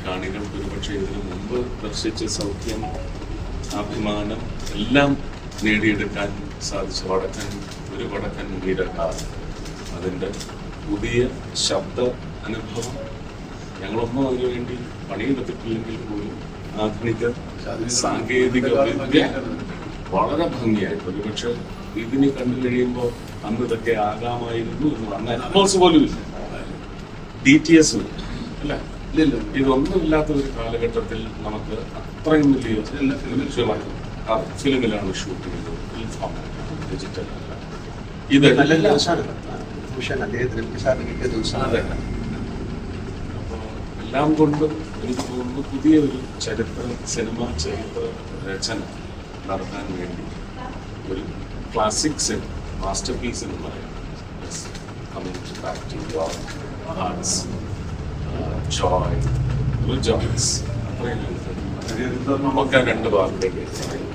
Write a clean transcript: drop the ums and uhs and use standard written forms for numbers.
കാണികൾക്ക് ഒരുപക്ഷെ ഇതിനു മുമ്പ് ദർശിച്ച സൗഖ്യം, അഭിമാനം എല്ലാം നേടിയെടുക്കാൻ സാധിച്ച വടക്കൻ വീരഗാഥ, അതിൻ്റെ പുതിയ ശബ്ദ അനുഭവം ഞങ്ങളൊന്നും അതിനുവേണ്ടി പണിയെടുത്തിട്ടില്ലെങ്കിൽ പോലും ആധുനിക സാങ്കേതിക വിദ്യ വളരെ ഭംഗിയായിട്ട്, ഒരുപക്ഷെ ഇതിനെ കണ്ടു കഴിയുമ്പോൾ അന്ന് ഇതൊക്കെ ആകാമായിരുന്നു എന്ന് പറഞ്ഞ അഡ്വാൻസ് പോലും ഇല്ല, DTS അല്ല, ഇതൊന്നും ഇല്ലാത്ത ഒരു കാലഘട്ടത്തിൽ നമുക്ക് അത്രയും വലിയ ഫിലിമിലാണ് ഷൂട്ട് ചെയ്തത്, ഡിജിറ്റൽ അല്ല. ഇത് എല്ലാം കൊണ്ടും എനിക്ക് തോന്നുന്നു പുതിയ ഒരു സിനിമ ചരിത്ര രചന നടത്താൻ വേണ്ടി ഒരു ക്ലാസിക് സിനിമ, മാസ്റ്റർ പീസ് എന്ന് പറയുന്നത് ജോയ്സ് അത്രയും നമുക്ക് രണ്ട് ഭാഗത്തേക്ക്